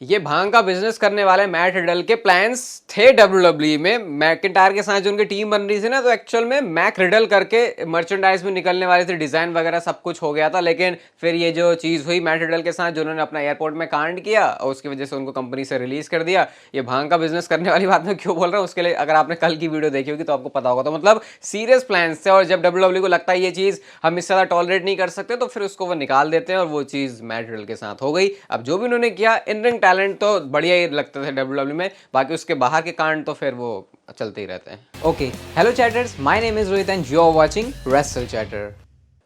ये भांग का बिजनेस करने वाले मैट रिडल के प्लान्स थे डब्ल्यूडब्ल्यूई में मैकिंटायर के साथ जो उनकी टीम बन रही थी ना, तो एक्चुअल में मैक रिडल करके मर्चेंडाइज में निकलने वाली थी, डिजाइन वगैरह सब कुछ हो गया था। लेकिन फिर ये जो चीज हुई मैट रिडल के साथ, जो उन्होंने अपना एयरपोर्ट में कांड किया और उसकी वजह से उनको कंपनी से रिलीज कर दिया। ये भांग का बिजनेस करने वाली बात मैं क्यों बोल रहा हूँ, उसके लिए अगर आपने कल की वीडियो देखी होगी तो आपको पता होगा। तो मतलब सीरियस प्लान्स थे, और जब डब्ल्यूडब्ल्यूई को लगता है ये चीज हम इससे ज्यादा टॉलरेट नहीं कर सकते, तो फिर उसको वो निकाल देते हैं, और वो चीज मैट रिडल के साथ हो गई। अब जो भी उन्होंने किया, इन रिंग टैलेंट तो बढ़िया ही लगते थे डब्ल्यूडब्ल्यूई में, बाकी उसके बाहर के कांड तो फिर वो चलते ही रहते हैं। Okay, hello chatters, my name is Rohit and you are watching wrestle chatter.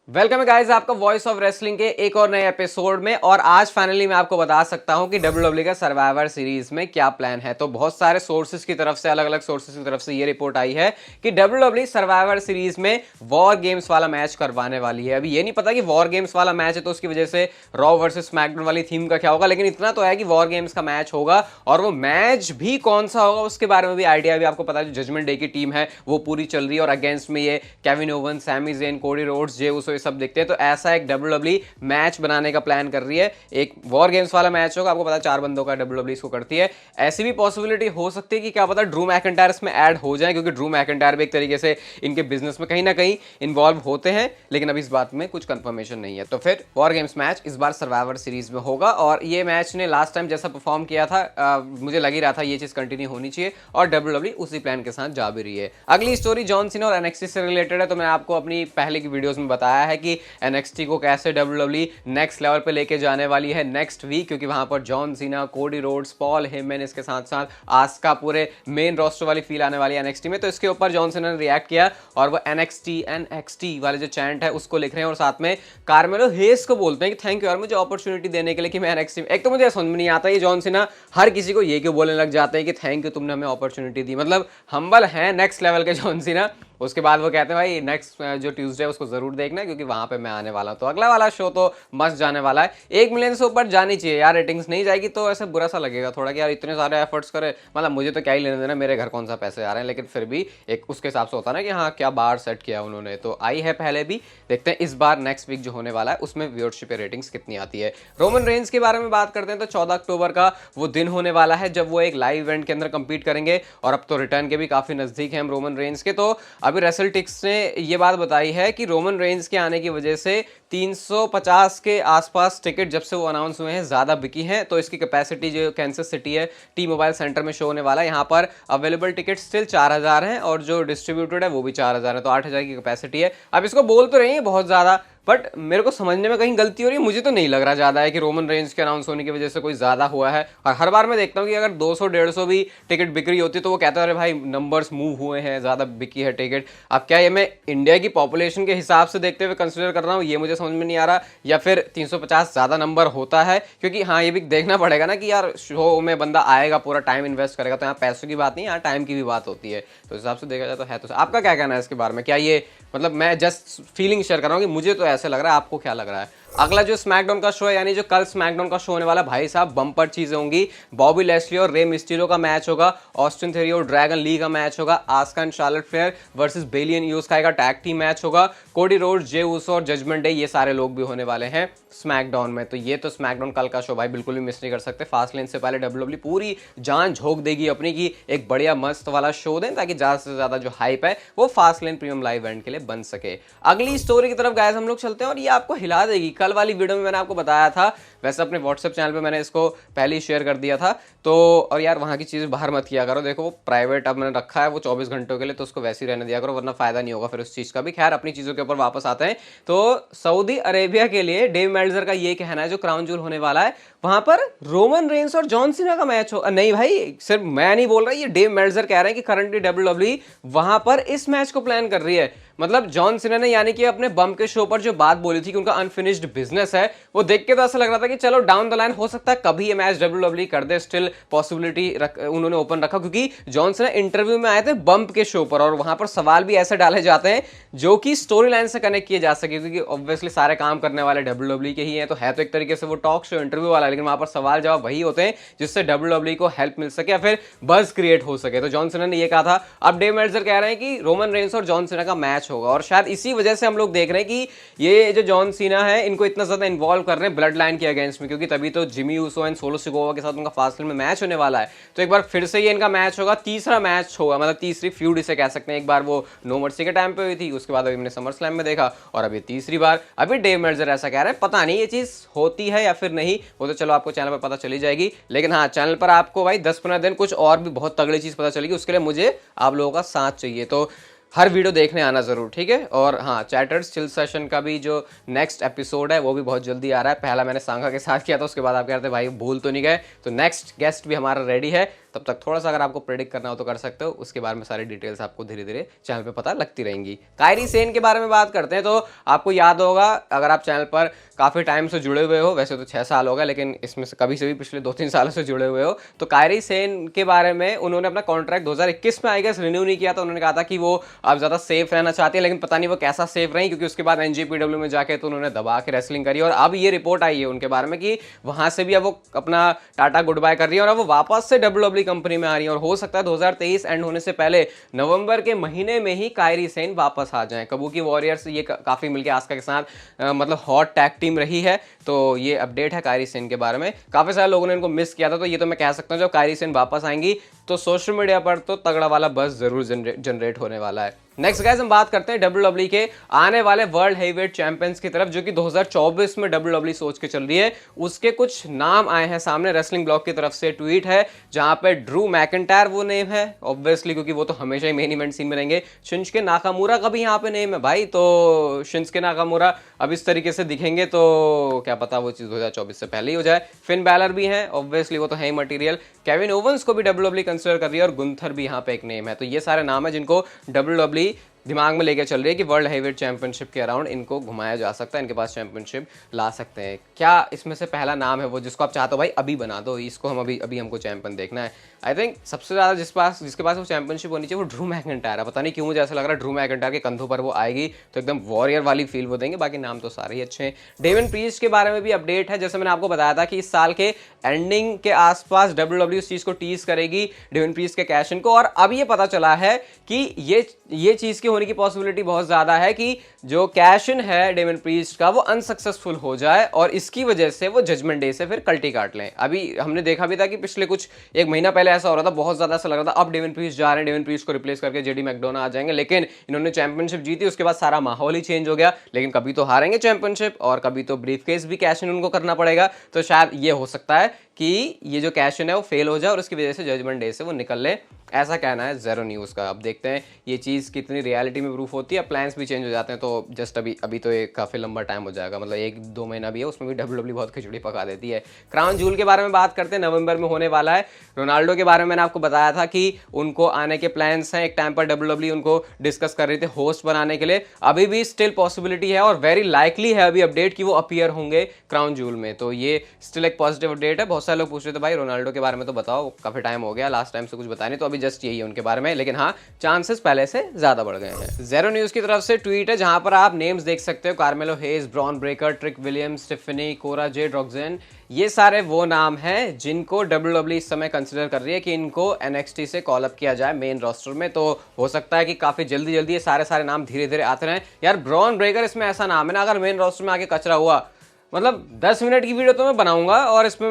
Welcome है गाइस आपका वॉइस ऑफ रेसलिंग के एक और नए एपिसोड में। और आज फाइनली मैं आपको बता सकता हूं कि डब्ल्यूडब्ल्यूई का सर्वाइवर सीरीज में क्या प्लान है। तो बहुत सारे सोर्सेज की तरफ से, अलग अलग सोर्सेज की तरफ से ये रिपोर्ट आई है कि डब्ल्यूडब्ल्यूई सर्वाइवर सीरीज में वॉर गेम्स वाला मैच करवाने वाली है। अभी ये नहीं पता कि वॉर गेम्स वाला मैच है तो उसकी वजह से रॉ वर्सेस स्मैकडाउन वाली थीम का क्या होगा, लेकिन इतना तो है कि वॉर गेम्स का मैच होगा। और वो मैच भी कौन सा होगा उसके बारे में भी आइडिया भी आपको पता है। जो जजमेंट डे की टीम है वो पूरी चल रही है, और अगेंस्ट में ये Kevin Owens, Sammy Zayn, Cody Rhodes, Jey Uso, ये सब दिखते हैं। तो ऐसा एक डब्ल्यूडब्ल्यूई मैच बनाने का प्लान कर रही है। एक वॉर गेम्स वाला मैच होगा, आपको पता है 4 बंदों का डब्ल्यूडब्ल्यूई इसको करती है। ऐसी भी पॉसिबिलिटी हो सकती है कि क्या पता ड्रू मैकिंटायर इसमें ऐड हो जाए, क्योंकि ड्रू मैकिंटायर भी एक तरीके से इनके बिजनेस में कहीं ना कहीं इन्वॉल्व होते हैं, लेकिन अभी इस बात में कुछ कंफर्मेशन नहीं है। तो फिर वॉर गेम्स मैच इस बार सर्वाइवर सीरीज में होगा, और ये मैच ने लास्ट टाइम जैसा परफॉर्म किया था, मुझे लग ही रहा था ये चीज कंटिन्यू होनी चाहिए, और डब्ल्यूडब्ल्यूई उसी प्लान के साथ जा भी रही है। अगली स्टोरी जॉन सीना और एनएक्सटी से रिलेटेड है। तो मैं आपको अपनी पहले की वीडियोस में बताया है कि एनएक्सटी को कैसे डब्ल्यूडब्ल्यूई नेक्स्ट लेवल पे लेके जाने वाली है नेक्स्ट वीक, क्योंकि वहां पर John Cena, Cody Rhodes, Paul Heyman, इसके साथ साथ आस्का, पूरे मेन रोस्टर वाली फील आने वाली है एनएक्सटी में। तो इसके ऊपर जॉन सीना ने रिएक्ट किया, और वो एनएक्सटी वाले जो चैंट है उसको लिख रहे हैं, और साथ में कार्मेलो हेस को बोलते हैं कि थैंक यू यार मुझे अपॉर्चुनिटी देने के लिए कि मैं एनएक्सटी में। एक तो मुझे समझ में नहीं आता ये जॉन सीना हर किसी को ये क्यों बोलने लग जाते हैं कि थैंक यू तुमने हमें अपॉर्चुनिटी दी। मतलब हम्बल है नेक्स्ट लेवल के जॉन सीना। उसके बाद वो कहते हैं भाई नेक्स्ट जो ट्यूसडे है उसको जरूर देखना, क्योंकि वहां पे मैं आने वाला हूं। तो अगला वाला शो तो मस्त जाने वाला है। 1 मिलियन से ऊपर जानी चाहिए यार। रेटिंग्स नहीं जाएगी तो ऐसे बुरा सा लगेगा थोड़ा कि यार इतने सारे एफर्ट्स करे, मतलब मुझे तो क्या ही लेने देना, मेरे घर कौन सा पैसे आ रहे हैं। लेकिन फिर भी एक उसके हिसाब से होता है ना कि हाँ क्या बार सेट किया उन्होंने। तो आई है पहले भी, देखते हैं इस बार नेक्स्ट वीक जो होने वाला है उसमें व्यूअरशिप रेटिंग्स कितनी आती है। रोमन रेंज के बारे में बात करते हैं तो 14 अक्टूबर का वो दिन होने वाला है जब वो एक लाइव इवेंट के अंदर कंपीट करेंगे, और अब तो रिटर्न के भी काफी नजदीक हैं हम रोमन रेंज के। तो अभी रेसलटिक्स ने ये बात बताई है कि रोमन रेंज के आने की वजह से 350 के आसपास टिकट जब से वो अनाउंस हुए हैं ज्यादा बिकी हैं। तो इसकी कैपेसिटी जो कैंसस सिटी है टी मोबाइल सेंटर में शो होने वाला है, यहाँ पर अवेलेबल टिकट स्टिल 4000 हैं, और जो डिस्ट्रीब्यूटेड है वो भी 4000 है। तो 8000 की कैपेसिटी है। अब इसको बोल तो रही है बहुत ज्यादा, बट मेरे को समझने में कहीं गलती हो रही है। मुझे तो नहीं लग रहा ज्यादा है कि रोमन रेंज के अनाउंस होने की वजह से कोई ज्यादा हुआ है। और हर बार मैं देखता हूँ कि अगर 200-150 भी टिकट बिक्री होती तो वो कहता है अरे भाई नंबर्स मूव हुए हैं, ज्यादा बिकी है टिकट। अब क्या ये मैं इंडिया की पॉपुलेशन के हिसाब से देखते हुए कंसिडर कर रहा हूँ, ये मुझे समझ में नहीं आ रहा, या फिर 350 ज्यादा नंबर होता है। क्योंकि हाँ ये भी देखना पड़ेगा ना कि यार शो में बंदा आएगा, पूरा टाइम इन्वेस्ट करेगा, तो यहाँ पैसों की बात नहीं, यहाँ टाइम की भी बात होती है। तो इस हिसाब से देखा जाए तो है। तो आपका क्या कहना है इसके बारे में? क्या ये मतलब मैं जस्ट फीलिंग शेयर कर रहा हूँ कि मुझे तो ऐसे लग रहा है, आपको क्या लग रहा है? अगला जो स्मैकडाउन का शो है, यानी जो कल स्मैकडाउन का शो होने वाला, भाई साहब बम्पर चीजें होंगी। बॉबी लेस्ली और रे मिस्टीरियो का मैच होगा, ऑस्टिन थेरी और ड्रैगन ली का मैच होगा, Asuka and Charlotte Flair versus Bayley and Iyo Sky का टैग टीम मैच होगा, कोडी रोड्स, जे उसो और जजमेंट डे, ये सारे लोग भी होने वाले हैं स्मैकडाउन में। तो ये तो स्मैकडाउन कल का शो भाई बिल्कुल भी मिस नहीं कर सकते। फास्ट लेन से पहले डब्ल्यूडब्ल्यूई पूरी जान झोंक देगी अपनी की एक बढ़िया मस्त वाला शो दें, ताकि ज्यादा से ज्यादा जो हाइप है वो fast lane premium live event के लिए बन सके। अगली स्टोरी की तरफ गाइस हम लोग चलते हैं, और ये आपको हिला देगी। कल वाली वीडियो में मैंने आपको बताया था, वैसे अपने व्हाट्सएप चैनल पे मैंने इसको पहले ही शेयर कर दिया था। तो और यार वहाँ की चीज़ें बाहर मत किया करो, देखो वो प्राइवेट अब मैंने रखा है वो 24 घंटों के लिए, तो उसको वैसे ही रहने दिया करो, वरना फायदा नहीं होगा फिर उस चीज़ का भी। खैर अपनी चीज़ों के ऊपर वापस आते हैं। तो सऊदी अरेबिया के लिए डेव मेल्जर का ये कहना है, जो क्राउन जूल होने वाला है वहां पर रोमन रेंस और जॉन सीना का मैच हो। नहीं भाई सिर्फ मैं नहीं बोल रहा, ये डेव मेल्जर कह रहे हैं कि करंटली डब्ल्यूडब्ल्यूई वहां पर इस मैच को प्लान कर रही है। मतलब जॉन सीना ने यानी कि अपने बम के शो पर जो बात बोली थी कि उनका अनफिनिश्ड बिजनेस है, वो देख के तो ऐसा लग रहा था कि चलो डाउन द लाइन हो सकता है कभी ये मैच डब्ल्यूडब्ल्यूई कर दे। स्टिल पॉसिबिलिटी उन्होंने ओपन रखा, क्योंकि जॉन सीना इंटरव्यू में आए थे बम्प के शो पर, और वहां पर सवाल भी ऐसे डाले जाते हैं जो कि स्टोरी लाइन से कनेक्ट किए जा सके, क्योंकि ऑब्वियसली सारे काम करने वाले डब्ल्यूडब्ल्यूई के ही हैं। तो है तो एक तरीके से वो टॉक शो इंटरव्यू वाला है, लेकिन वहां पर सवाल जवाब वही होते हैं जिससे WWE को हेल्प मिल सके या फिर बज क्रिएट हो सके। तो जॉन सीना ने ये कहा था। अब डेव मेल्जर कह रहे हैं कि रोमन रेंस और जॉन सीना का मैच होगा, और शायद इसी वजह से हम लोग देख रहे हैं कि ये जो जॉन सीना है इनको इतना ज्यादा इन्वॉल्व कर रहे हैं ब्लड लाइन के अगेंस्ट में, क्योंकि तभी तो Jimmy Uso and solo Sikoa के साथ उनका फास्टल में मैच होने वाला है। तो एक बार फिर से ये इनका मैच होगा, तीसरा मैच होगा, मतलब तीसरी फ्यूड इसे कह सकते हैं। एक बार वो नो मर्सी के टाइम पे हुई थी, उसके बाद अभी हमने समर स्लैम में देखा, और अभी तीसरी बार अभी डेव मेल्जर ऐसा कह रहे हैं। पता नहीं ये चीज होती है या फिर नहीं, वो तो चलो आपको चैनल पर पता चली जाएगी, लेकिन हाँ चैनल पर आपको भाई 10-15 दिन कुछ और भी बहुत तगड़ी चीज पता चलेगी, उसके लिए मुझे आप लोगों का साथ चाहिए। तो हर वीडियो देखने आना जरूर, ठीक है। और हाँ, चैटर्स चिल सेशन का भी जो नेक्स्ट एपिसोड है वो भी बहुत जल्दी आ रहा है। पहला मैंने सांगा के साथ किया था, उसके बाद आप कह रहे थे भाई भूल तो नहीं गए, तो नेक्स्ट गेस्ट भी हमारा रेडी है। तब तक थोड़ा सा अगर आपको प्रेडिक्ट करना हो तो कर सकते हो, उसके बारे में सारी डिटेल्स आपको धीरे धीरे चैनल पे पता लगती रहेंगी। कायरी सेन के बारे में बात करते हैं, तो आपको याद होगा अगर आप चैनल पर काफ़ी टाइम से जुड़े हुए हो, वैसे तो 6 साल हो गए, लेकिन इसमें से कभी से भी पिछले 2-3 सालों से जुड़े हुए हो, तो कायरी सेन के बारे में उन्होंने अपना कॉन्ट्रैक्ट 2021 में आई गेस रिन्यू नहीं किया था। उन्होंने कहा था कि वो अब ज़्यादा सेफ रहना चाहती है, लेकिन पता नहीं वो कैसा सेफ रही, क्योंकि उसके बाद NJPW में जाके तो उन्होंने दबा के रेसलिंग करी, और अब ये रिपोर्ट आई है उनके बारे में कि वहाँ से भी अब वो अपना टाटा गुड बाय कर रही है और अब वो वापस से WWE कंपनी में आ रही है। और हो सकता है 2023 एंड होने से पहले नवंबर के महीने में ही कायरी सेन वापस आ जाएं। कबूकी वॉरियर्स ये काफ़ी मिलके आस्का के साथ मतलब हॉट टैग टीम रही है, तो ये अपडेट है कायरी सेन के बारे में। काफ़ी सारे लोगों ने इनको मिस किया था, तो ये तो मैं कह सकता हूँ जब कायरी सेन वापस आएंगी तो सोशल मीडिया पर तो तगड़ा वाला बज़ जरूर जनरेट होने वाला है। नेक्स्ट गाइस हम बात करते हैं WWE के आने वाले वर्ल्ड हेवीवेट चैंपियंस की तरफ, जो कि 2024 में WWE सोच के चल रही है। उसके कुछ नाम आए हैं सामने, रेसलिंग ब्लॉग की तरफ से ट्वीट है जहां पे ड्रू मैकिंटायर वो नेम है ऑब्वियसली, क्योंकि वो तो हमेशा ही मेन इवेंट सीन में रहेंगे। शिंसुके नाकामुरा का भी यहाँ पे नेम है भाई, तो शिंसुके नाकामुरा अब इस तरीके से दिखेंगे तो क्या पता वो चीज़ 2024 से पहले ही हो जाए। फिन बैलर भी है ऑब्वियसली, वो तो है ही मटीरियल। केविन ओवंस को भी WWE कंसिडर कर रही है, और गुंथर भी यहाँ पे एक नेम है। तो ये सारे नाम है जिनको WWE दिमाग में लेके चल रही है कि वर्ल्ड हेवीवेट चैंपियनशिप के अराउंड इनको घुमाया जा सकता है, इनके पास चैंपियनशिप ला सकते हैं। क्या इसमें से पहला नाम है वो जिसको आप चाहते हो भाई अभी बना दो, इसको हम अभी हमको चैंपियन देखना है। आई थिंक सबसे ज़्यादा जिसके पास वो चैंपियनशिप होनी चाहिए वो ड्रू मैकिंटायर है। पता नहीं क्यों मुझे ऐसा लग रहा है ड्रू मैकिंटायर के कंधों पर वो आएगी तो एकदम वॉरियर वाली फील वो देंगे। बाकी नाम तो सारे ही अच्छे हैं। डेविन प्रीस्ट के बारे में भी अपडेट है, जैसे मैंने आपको बताया था कि इस साल के एंडिंग के आसपास WWE इस चीज़ को टीज करेगी डेविन प्रीस्ट के कैश इन को, और अब ये पता चला है कि ये चीज़ की होने की पॉसिबिलिटी बहुत ज़्यादा है कि जो कैश इन है डेविन प्रीस्ट का वो अनसक्सेसफुल हो जाए, और इसकी वजह से वो जजमेंट डे से फिर कल्टी काट लें। अभी हमने देखा भी था कि पिछले कुछ एक महीना पहले ऐसा हो रहा था, बहुत ज़्यादा ऐसा लग रहा था अब डेविन प्रीस्ट जा रहे हैं, डेविन प्रीस्ट को रिप्लेस करके जेडी मैकडोना आ जाएंगे, लेकिन इन्होंने चैंपियनशिप जीती, उसके बाद सारा माहौल ही चेंज हो गया। लेकिन कभी तो हारेंगे चैंपियनशिप और कभी तो ब्रीफकेस भी कैश इन उनको करना पड़ेगा, तो शायद ये हो सकता है कि ये जो कैश इन है वो फेल हो जाए और उसकी वजह से जजमेंट डे से वो निकल ले, ऐसा कहना है ज़ेरो न्यूज़ का। अब देखते हैं ये चीज़ कितनी रियलिटी में प्रूफ होती है। प्लान्स भी चेंज हो जाते हैं, तो जस्ट अभी तो एक काफ़ी लंबा टाइम हो जाएगा, मतलब 1-2 महीना भी है, उसमें भी WWE बहुत खिचड़ी पका देती है। क्राउन जूल के बारे में बात करते हैं, नवंबर में होने वाला है। रोनाल्डो के बारे में मैंने आपको बताया था कि उनको आने के प्लान्स हैं। एक टाइम पर WWE उनको डिस्कस कर रही थी होस्ट बनाने के लिए, अभी भी स्टिल पॉसिबिलिटी है और वेरी लाइकली है अभी अपडेट कि वो अपीयर होंगे क्राउन जूल में, तो ये स्टिल एक पॉजिटिव अपडेट है। बहुत सारे लोग पूछ रहे थे भाई रोनाल्डो के बारे में तो बताओ, काफ़ी टाइम हो गया, लास्ट टाइम से कुछ बताया नहीं, तो अभी जस्ट यही है उनके बारे में, लेकिन हाँ चांसेस पहले से ज्यादा बढ़ गए हैं। ज़ेरो न्यूज़ की तरफ से ट्वीट है जहां पर आप नेम्स देख सकते हो, Carmelo Hayes, Bron Breakker, Trick Williams, Stephanie, Cora Jade, Roxanne, ये सारे वो नाम हैं जिनको WWE इस समय कंसिडर कर रही है कि इनको NXT से कॉल अप किया जाए मेन रोस्टर में। तो हो सकता है कि काफ़ी जल्दी ये सारे नाम धीरे धीरे आते रहें। यार ब्रॉन ब्रेकर इसमें ऐसा नाम है ना, अगर मेन रोस्टर में आके कचरा हुआ, मतलब 10 मिनट की वीडियो तो मैं बनाऊंगा और इसमें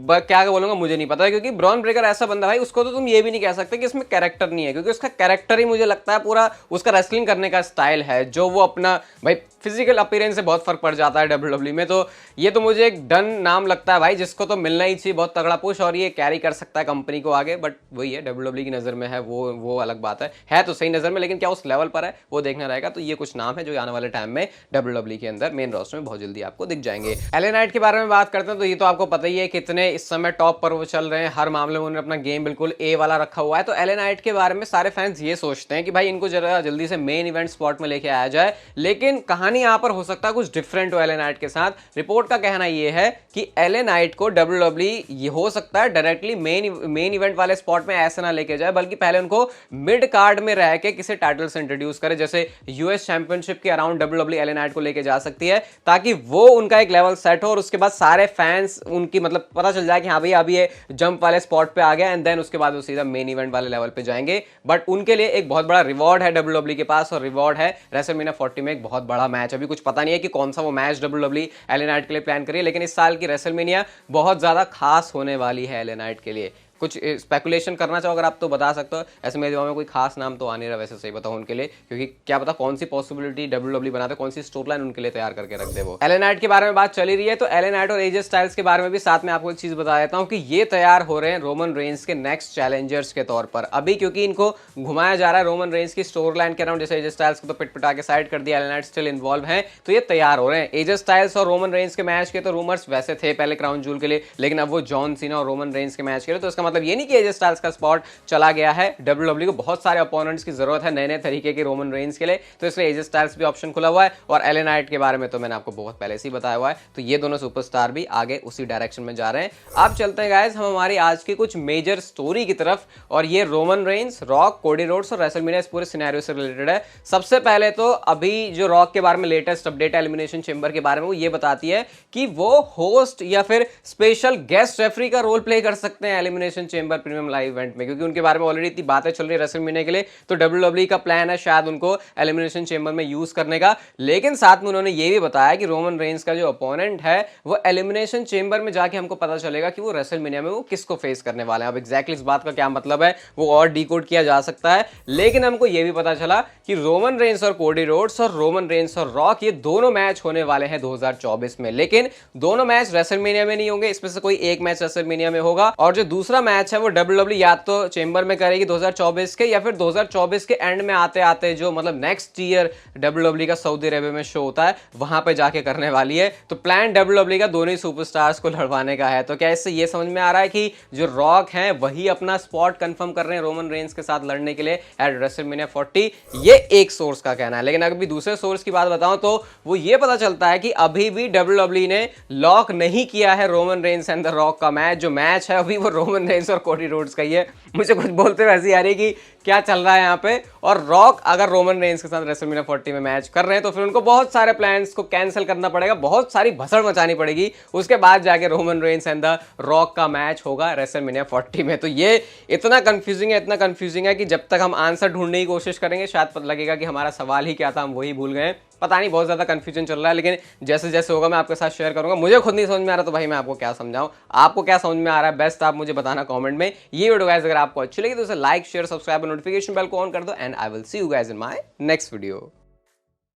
मैं क्या बोलूंगा मुझे नहीं पता है, क्योंकि ब्रॉन ब्रेकर ऐसा बंदा भाई उसको तो तुम ये भी नहीं कह सकते कि इसमें कैरेक्टर नहीं है, क्योंकि उसका कैरेक्टर ही मुझे लगता है पूरा उसका रेसलिंग करने का स्टाइल है, जो वो अपना भाई फिजिकल अपीयरेंस से बहुत फर्क पड़ जाता है WWE में। तो ये तो मुझे एक डन नाम लगता है भाई, जिसको तो मिलना ही चाहिए बहुत तगड़ा पुश, और ये कैरी कर सकता है कंपनी को आगे। बट वही है WWE की नज़र में है, वो अलग बात है तो सही नज़र में, लेकिन क्या उस लेवल पर है वो देखना रहेगा। तो ये कुछ नाम है जो आने वाले टाइम में WWE के अंदर मेन रोस्टर में बहुत जल्दी आपको दिख जाएंगे। LA नाइट के बारे में बात करते हैं, तो ये तो आपको पता ही है कितने इस समय टॉप पर वो चल रहे हैं, हर मामले में उन्होंने अपना गेम बिल्कुल A वाला रखा हुआ है। तो LA नाइट के बारे में सारे फैंस ये सोचते हैं कि भाई इनको जरा जल्दी से मेन इवेंट स्पॉट में लेके आया जाए, लेकिन कहानी यहाँ पर हो सकता है कुछ डिफरेंट हो LA नाइट के साथ। रिपोर्ट का कहना ये है कि LA नाइट को WWE ये हो सकता है डायरेक्टली मेन इवेंट वाले स्पॉट में ऐसे ना लेके जाए, बल्कि पहले उनको मिड कार्ड में रह के किसी टाइटल से इंट्रोड्यूस करे, जैसे US चैंपियनशिप के अराउंड WWE LA नाइट को लेके जा सकती है, ताकि वो उनका एक लेवल सेट हो और उसके बाद सारे फैंस उनकी मतलब पता चल जाए कि हाँ भैया अभी ये जंप वाले स्पॉट पे आ गया, एंड देन उसके बाद वो सीधा मेन इवेंट वाले लेवल पे जाएंगे। बट उनके लिए एक बहुत बड़ा रिवॉर्ड है WWE के पास, और रिवॉर्ड है रेसलमेनिया 40 में एक बहुत बड़ा मैच। अभी कुछ पता नहीं है कि कौन सा वो मैच WWE LA नाइट के लिए प्लान करिए, लेकिन इस साल की रेसलमेनिया बहुत ज्यादा खास होने वाली है LA नाइट के लिए। कुछ स्पेकुलेशन करना चाहो अगर आप तो बता सकते हो। ऐसे मेरे दिमाग में कोई खास नाम तो आ नहीं रहा वैसे, सही बताऊं उनके लिए, क्योंकि क्या पता कौन सी पॉसिबिलिटी WWE बनाते, कौन सी स्टोरी लाइन उनके लिए तैयार करके रख दे वो। LA नाइट के बारे में बात चली रही है, तो LA नाइट और AJ स्टाइल्स के बारे में भी साथ में आपको एक चीज बता देता हूं कि ये तैयार हो रहे हैं रोमन रेंस के नेक्स्ट चैलेंजर्स के तौर पर। अभी क्योंकि इनको घुमाया जा रहा है रोमन रेंस की स्टोरी लाइन के अराउंड, जैसे AJ स्टाइल्स को तो पिट पिटा के साइड कर दिया, LA नाइट स्टिल इन्वॉल्व है, तो ये तैयार हो रहे हैं। AJ स्टाइल्स और रोमन रेंस के मैच के तो रूमर्स वैसे थे पहले क्राउन जूल के लिए, लेकिन अब वो जॉन सीना और रोमन रेंस के मैच के लिए, तो इसका मतलब ये नहीं कि AJ स्टाइल्स का स्पॉट चला गया है। WWE को बहुत सारे अपोनेंट्स की जरूरत है नए नए तरीके के रोमन रेंस के लिए, तो इसलिए AJ स्टाइल्स भी ऑप्शन खुला हुआ है। और LA नाइट के बारे में तो मैंने आपको बहुत पहले से ही बताया हुआ है, तो ये दोनों सुपरस्टार भी आगे उसी डायरेक्शन में जा रहे हैं। आप चलते हैं गाइस हम हमारी आज की कुछ मेजर स्टोरी की तरफ, और ये Roman Reigns, rock, Cody Rhodes और रेसलमेनिया इस पूरे सिनेरियो से रिलेटेड है। सबसे पहले तो अभी जो रॉक के बारे में लेटेस्ट अपडेट है एलिमिनेशन चेंबर के बारे में, वो ये बताती है कि वो होस्ट या फिर स्पेशल गेस्ट रेफरी का रोल प्ले कर सकते हैं elimination chamber premium live event में, क्योंकि उनके बारे में ऑलरेडी इतनी बातें चल रही है रेसलमेनिया के लिए। तो WWE का प्लान है शायद उनको एलिमिनेशन चेंबर में यूज करने का, लेकिन साथ में उन्होंने ये भी बताया कि रोमन रेंस का जो अपोनेंट है वो एलिमिनेशन चेंबर में जाके हमको पता चलेगा कि वो रेसलमेनिया में वो किसको फेस करने वाले हैं। अब एग्जैक्टली इस बात का क्या मतलब है वो और डिकोड किया जा सकता है, लेकिन हमको ये भी पता चला कि रोमन रेंस और कोडी रोड्स और रोमन रेंस और रॉक ये दोनों मैच होने वाले हैं 2024 में, लेकिन दोनों मैच रेसलमेनिया में नहीं होंगे, इसमें से कोई एक मैच रेसलमेनिया में होगा। और जो दूसरा मैच है वो WWE या तो चेंबर में करेगी 2024 के, या फिर 2024 के एंड में आते आते जो मतलब नेक्स्ट ईयर WWE का सऊदी अरेबिया में शो होता है वहां पे जाके करने वाली है। तो प्लान WWE का दोनों ही सुपरस्टार्स को लड़वाने का है। तो क्या इससे ये समझ में आ रहा है कि जो रॉक हैं वही अपना स्पॉट कंफर्म कर रहे हैं रोमन रेंस के साथ लड़ने के लिए एट रेसलमेनिया 40? ये एक सोर्स का कहना है, लेकिन अगर दूसरे सोर्स की बात बताऊं तो वो ये पता चलता है कि अभी भी WWE ने लॉक नहीं किया है Roman Reigns and the rock का मैच। जो मैच है अभी वो रोमन रेंस और कोडी रोड्स का ही है। मुझे कुछ बोलते हुए ऐसी आ रही है कि क्या चल रहा है यहाँ पे। और रॉक अगर रोमन रेंस के साथ रेसलमेनिया 40 में मैच कर रहे हैं तो फिर उनको बहुत सारे प्लान्स को कैंसिल करना पड़ेगा, बहुत सारी भसड़ मचानी पड़ेगी, उसके बाद जाके Roman Reigns and the rock का मैच होगा रेसलमेनिया 40 में। तो ये इतना कंफ्यूजिंग है, इतना कंफ्यूजिंग है कि जब तक हम आंसर ढूंढने की कोशिश करेंगे शायद पता लगेगा कि हमारा सवाल ही क्या था, हम वही भूल गए। पता नहीं, बहुत ज्यादा कंफ्यूजन चल रहा है, लेकिन जैसे जैसे होगा मैं आपके साथ शेयर करूंगा। मुझे खुद नहीं समझ में आ रहा तो भाई मैं आपको क्या समझाऊं, आपको क्या समझ में आ रहा है बेस्ट आप मुझे बताना कमेंट में। ये वीडियो गाइस अगर आपको अच्छी लगी तो उसे लाइक शेयर सब्सक्राइब और नोटिफिकेशन बेल को ऑन कर दो, and I will see you guys in my next video.